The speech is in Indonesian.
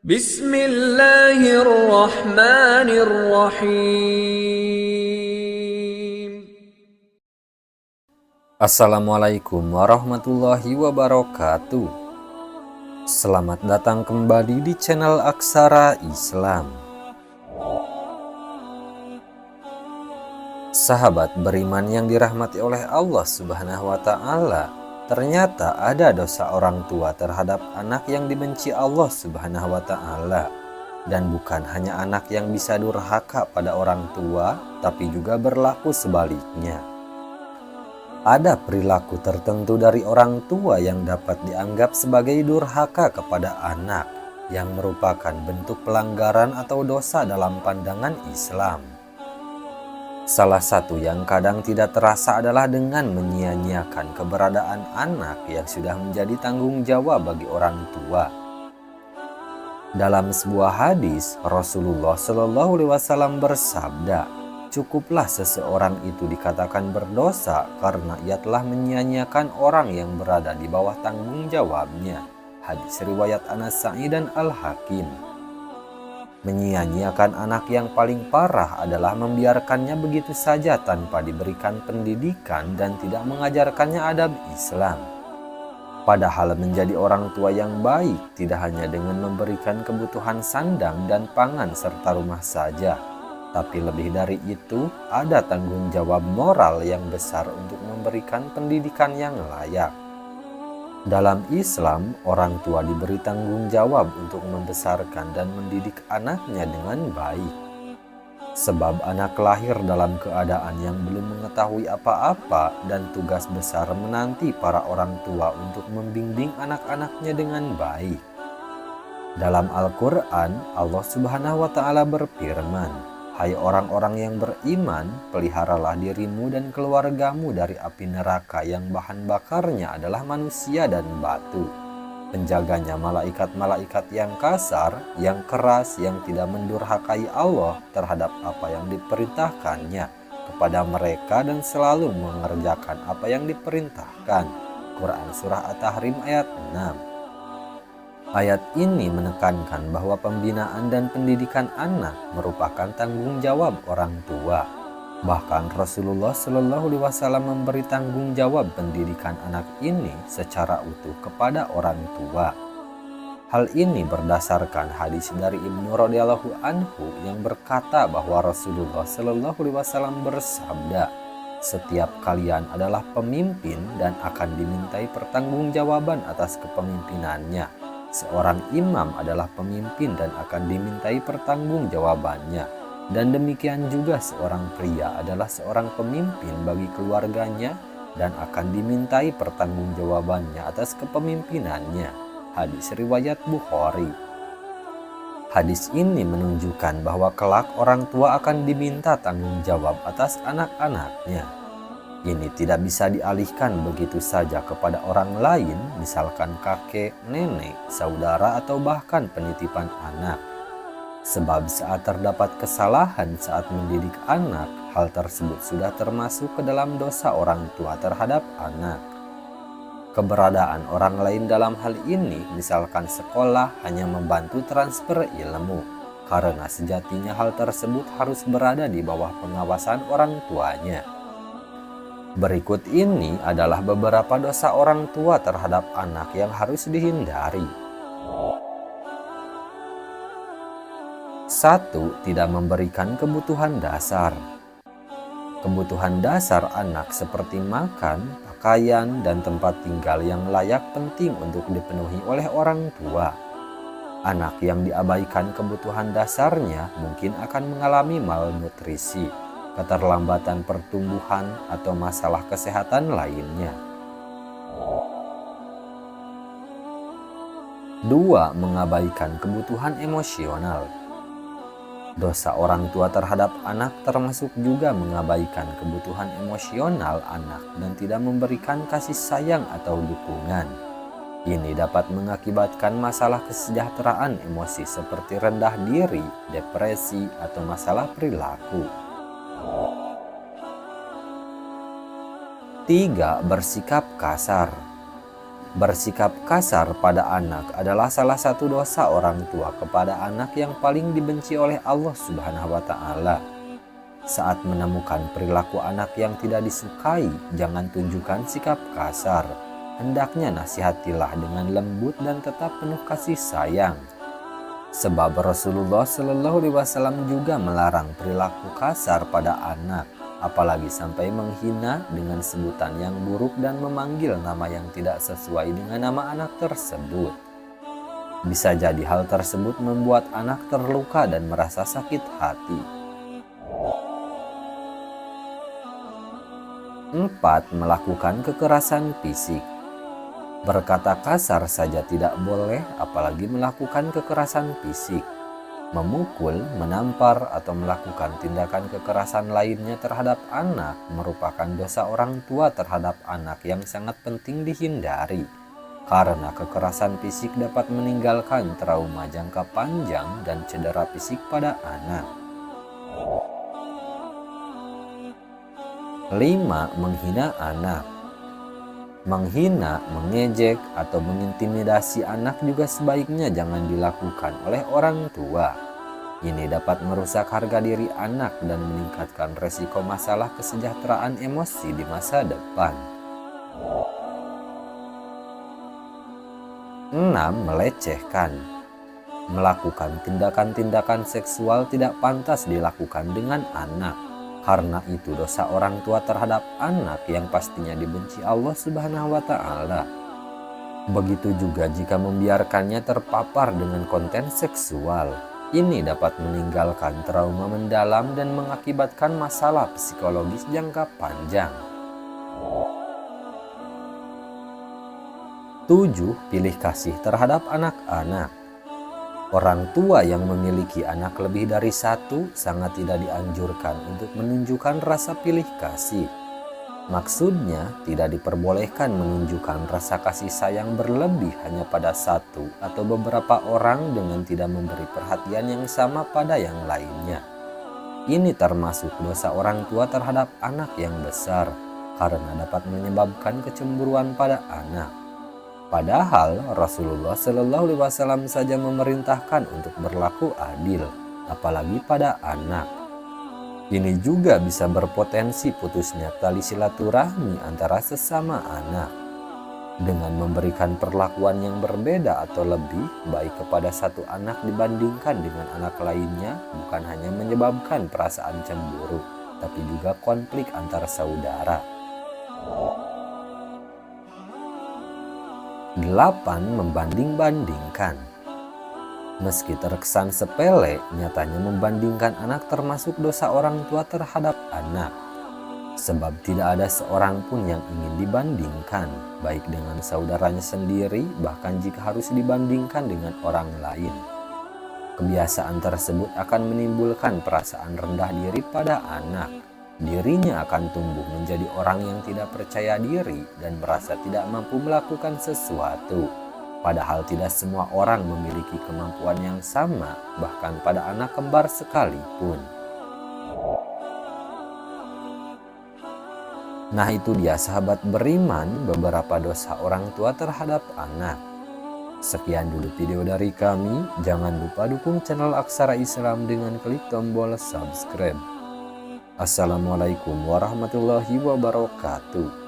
Bismillahirrahmanirrahim. Assalamualaikum warahmatullahi wabarakatuh. Selamat datang kembali di channel Aksara Islam. Sahabat beriman yang dirahmati oleh Allah Subhanahu wa Ta'ala, ternyata ada dosa orang tua terhadap anak yang dibenci Allah Subhanahu wa Ta'ala. Dan bukan hanya anak yang bisa durhaka pada orang tua, tapi juga berlaku sebaliknya. Ada perilaku tertentu dari orang tua yang dapat dianggap sebagai durhaka kepada anak, yang merupakan bentuk pelanggaran atau dosa dalam pandangan Islam. Salah satu yang kadang tidak terasa adalah dengan menyia-nyiakan keberadaan anak yang sudah menjadi tanggung jawab bagi orang tua. Dalam sebuah hadis, Rasulullah Shallallahu Alaihi Wasallam bersabda, "Cukuplah seseorang itu dikatakan berdosa karena ia telah menyia-nyiakan orang yang berada di bawah tanggung jawabnya." Hadis riwayat Anas Sa'id dan Al-Hakim. Menyia-nyiakan anak yang paling parah adalah membiarkannya begitu saja tanpa diberikan pendidikan dan tidak mengajarkannya adab Islam. Padahal menjadi orang tua yang baik tidak hanya dengan memberikan kebutuhan sandang dan pangan serta rumah saja, tapi lebih dari itu ada tanggung jawab moral yang besar untuk memberikan pendidikan yang layak. Dalam Islam, orang tua diberi tanggung jawab untuk membesarkan dan mendidik anaknya dengan baik. Sebab anak lahir dalam keadaan yang belum mengetahui apa-apa dan tugas besar menanti para orang tua untuk membimbing anak-anaknya dengan baik. Dalam Al-Quran, Allah Subhanahu wa Ta'ala berfirman, "Hai orang-orang yang beriman, peliharalah dirimu dan keluargamu dari api neraka yang bahan bakarnya adalah manusia dan batu. Penjaganya malaikat-malaikat yang kasar, yang keras, yang tidak mendurhakai Allah terhadap apa yang diperintahkannya kepada mereka dan selalu mengerjakan apa yang diperintahkan." Quran Surah At-Tahrim ayat 6. Ayat ini menekankan bahwa pembinaan dan pendidikan anak merupakan tanggung jawab orang tua. Bahkan Rasulullah Shallallahu Alaihi Wasallam memberi tanggung jawab pendidikan anak ini secara utuh kepada orang tua. Hal ini berdasarkan hadis dari Ibnu radhiyallahu anhu yang berkata bahwa Rasulullah Shallallahu Alaihi Wasallam bersabda, "Setiap kalian adalah pemimpin dan akan dimintai pertanggungjawaban atas kepemimpinannya. Seorang imam adalah pemimpin dan akan dimintai pertanggungjawabannya. Dan demikian juga seorang pria adalah seorang pemimpin bagi keluarganya dan akan dimintai pertanggungjawabannya atas kepemimpinannya." Hadis riwayat Bukhari. Hadis ini menunjukkan bahwa kelak orang tua akan diminta tanggung jawab atas anak-anaknya. Ini tidak bisa dialihkan begitu saja kepada orang lain, misalkan kakek, nenek, saudara, atau bahkan penitipan anak. Sebab saat terdapat kesalahan saat mendidik anak, hal tersebut sudah termasuk ke dalam dosa orang tua terhadap anak. Keberadaan orang lain dalam hal ini, misalkan sekolah, hanya membantu transfer ilmu, karena sejatinya hal tersebut harus berada di bawah pengawasan orang tuanya. Berikut ini adalah beberapa dosa orang tua terhadap anak yang harus dihindari. 1. Tidak memberikan kebutuhan dasar. Kebutuhan dasar anak seperti makan, pakaian, dan tempat tinggal yang layak penting untuk dipenuhi oleh orang tua. Anak yang diabaikan kebutuhan dasarnya mungkin akan mengalami malnutrisi, keterlambatan pertumbuhan, atau masalah kesehatan lainnya. 2. Mengabaikan kebutuhan emosional. Dosa orang tua terhadap anak termasuk juga mengabaikan kebutuhan emosional anak dan tidak memberikan kasih sayang atau dukungan. Ini dapat mengakibatkan masalah kesejahteraan emosi seperti rendah diri, depresi, atau masalah perilaku. 3. Bersikap kasar. Bersikap kasar pada anak adalah salah satu dosa orang tua kepada anak yang paling dibenci oleh Allah Subhanahu wa Ta'ala. Saat menemukan perilaku anak yang tidak disukai, jangan tunjukkan sikap kasar. Hendaknya nasihatilah dengan lembut dan tetap penuh kasih sayang. Sebab Rasulullah Shallallahu Alaihi Wasallam juga melarang perilaku kasar pada anak, apalagi sampai menghina dengan sebutan yang buruk dan memanggil nama yang tidak sesuai dengan nama anak tersebut. Bisa jadi hal tersebut membuat anak terluka dan merasa sakit hati. 4. Melakukan kekerasan fisik. Berkata kasar saja tidak boleh, apalagi melakukan kekerasan fisik. Memukul, menampar, atau melakukan tindakan kekerasan lainnya terhadap anak merupakan dosa orang tua terhadap anak yang sangat penting dihindari. Karena kekerasan fisik dapat meninggalkan trauma jangka panjang dan cedera fisik pada anak. 5. Menghina anak. Menghina, mengejek, atau mengintimidasi anak juga sebaiknya jangan dilakukan oleh orang tua. Ini dapat merusak harga diri anak dan meningkatkan resiko masalah kesejahteraan emosi di masa depan. 6. Melecehkan. Melakukan tindakan-tindakan seksual tidak pantas dilakukan dengan anak. Karena itu dosa orang tua terhadap anak yang pastinya dibenci Allah Subhanahu wa Ta'ala. Begitu juga jika membiarkannya terpapar dengan konten seksual. Ini dapat meninggalkan trauma mendalam dan mengakibatkan masalah psikologis jangka panjang. 7. Pilih kasih terhadap anak-anak. Orang tua yang memiliki anak lebih dari satu sangat tidak dianjurkan untuk menunjukkan rasa pilih kasih. Maksudnya, tidak diperbolehkan menunjukkan rasa kasih sayang berlebih hanya pada satu atau beberapa orang dengan tidak memberi perhatian yang sama pada yang lainnya. Ini termasuk dosa orang tua terhadap anak yang besar, karena dapat menyebabkan kecemburuan pada anak. Padahal Rasulullah Shallallahu Alaihi Wasallam saja memerintahkan untuk berlaku adil, apalagi pada anak. Ini juga bisa berpotensi putusnya tali silaturahmi antara sesama anak. Dengan memberikan perlakuan yang berbeda atau lebih baik kepada satu anak dibandingkan dengan anak lainnya, bukan hanya menyebabkan perasaan cemburu, tapi juga konflik antar saudara. 8. Membanding-bandingkan. Meski terkesan sepele, nyatanya membandingkan anak termasuk dosa orang tua terhadap anak. Sebab tidak ada seorang pun yang ingin dibandingkan, baik dengan saudaranya sendiri, bahkan jika harus dibandingkan dengan orang lain. Kebiasaan tersebut akan menimbulkan perasaan rendah diri pada anak. Dirinya akan tumbuh menjadi orang yang tidak percaya diri dan merasa tidak mampu melakukan sesuatu. Padahal tidak semua orang memiliki kemampuan yang sama, bahkan pada anak kembar sekalipun. Nah, itu dia sahabat beriman, beberapa dosa orang tua terhadap anak. Sekian dulu video dari kami. Jangan lupa dukung channel Aksara Islam dengan klik tombol subscribe. Assalamualaikum warahmatullahi wabarakatuh.